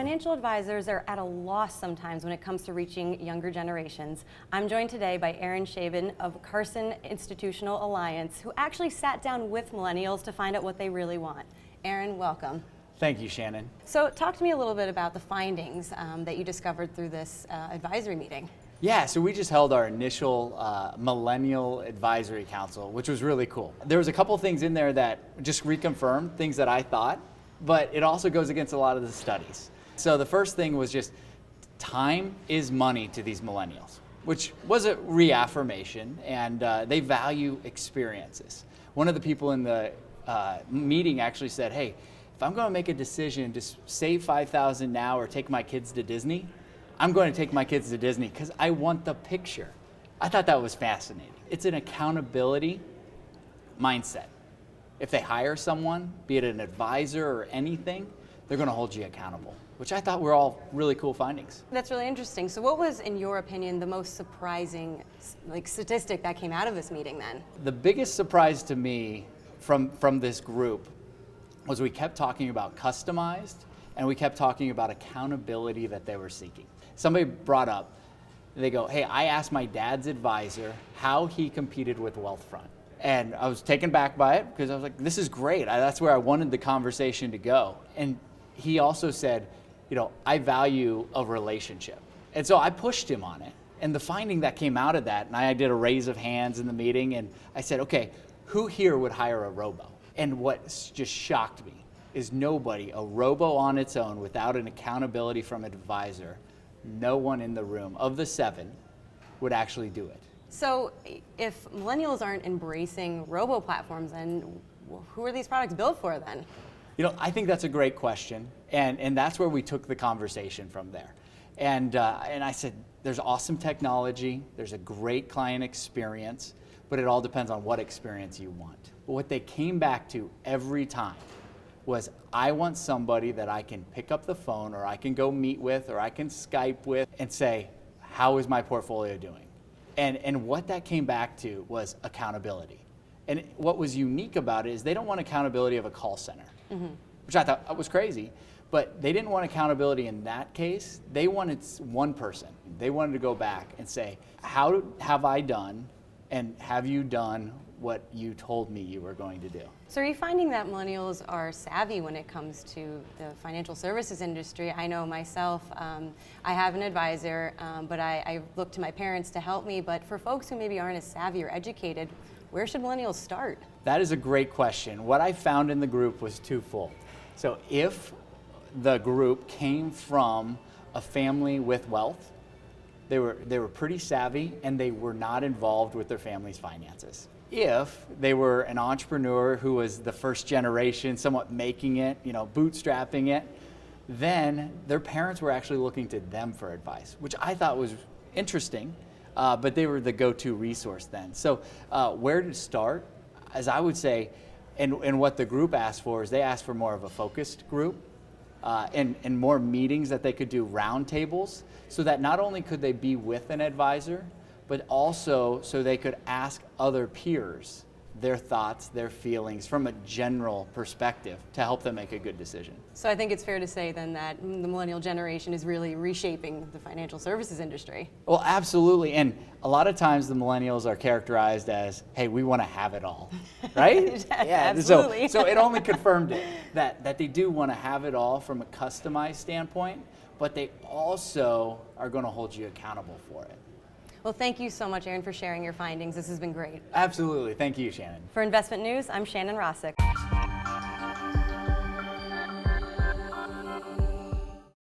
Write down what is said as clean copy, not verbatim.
financial advisors are at a loss sometimes when it comes to reaching younger generations. I'm joined today by Schaben of Carson Institutional Alliance, who actually sat down with millennials to find out what they really want. Aaron, welcome. Thank you, Shannon. So talk to me a little bit about the findings that you discovered through this advisory meeting. Yeah, so we just held our initial Millennial Advisory Council, which was really cool. There was a couple things in there that just reconfirmed things that I thought, but it also goes against a lot of the studies. So the first thing was just time is money to these millennials, which was a reaffirmation, and they value experiences. One of the people in the meeting actually said, hey, if I'm going to make a decision to save $5,000 now or take my kids to Disney, I'm going to take my kids to Disney because I want the picture. I thought that was fascinating. It's an accountability mindset. If they hire someone, be it an advisor or anything, they're going to hold you accountable, which I thought were all really cool findings. That's really interesting. So what was, in your opinion, the most surprising statistic that came out of this meeting then? The biggest surprise to me from this group was we kept talking about customized and we kept talking about accountability that they were seeking. Somebody brought up, they go, hey, I asked my dad's advisor how he competed with Wealthfront. And I was taken back by it because I was like, this is great. That's where I wanted the conversation to go. And he also said, I value a relationship. And so I pushed him on it. And the finding that came out of that, and I did a raise of hands in the meeting, and I said, okay, who here would hire a robo? And what just shocked me is nobody, a robo on its own without an accountability from an advisor, no one in the room of the 7 would actually do it. So if millennials aren't embracing robo platforms, then who are these products built for then? I think that's a great question, and that's where we took the conversation from there. And I said, there's awesome technology, there's a great client experience, but it all depends on what experience you want. But what they came back to every time was, I want somebody that I can pick up the phone or I can go meet with or I can Skype with and say, how is my portfolio doing? And what that came back to was accountability. And what was unique about it is they don't want accountability of a call center, which I thought was crazy, but they didn't want accountability in that case. They wanted one person. They wanted to go back and say, how have I done and have you done what you told me you were going to do? So are you finding that millennials are savvy when it comes to the financial services industry? I know myself, I have an advisor, but I look to my parents to help me. But for folks who maybe aren't as savvy or educated, where should millennials start? That is a great question. What I found in the group was twofold. So if the group came from a family with wealth, they were pretty savvy and they were not involved with their family's finances. If they were an entrepreneur who was the first generation, somewhat making it, bootstrapping it, then their parents were actually looking to them for advice, which I thought was interesting, but they were the go-to resource then. So where to start, as I would say, and what the group asked for is they asked for more of a focused group and more meetings that they could do round tables so that not only could they be with an advisor, but also so they could ask other peers their thoughts, their feelings from a general perspective to help them make a good decision. So I think it's fair to say then that the millennial generation is really reshaping the financial services industry. Well, absolutely. And a lot of times the millennials are characterized as, hey, we want to have it all, right? Yeah, absolutely. So it only confirmed it, that they do want to have it all from a customized standpoint, but they also are going to hold you accountable for it. Well, thank you so much, Aaron, for sharing your findings. This has been great. Absolutely. Thank you, Shannon. For Investment News, I'm Shannon Rossick.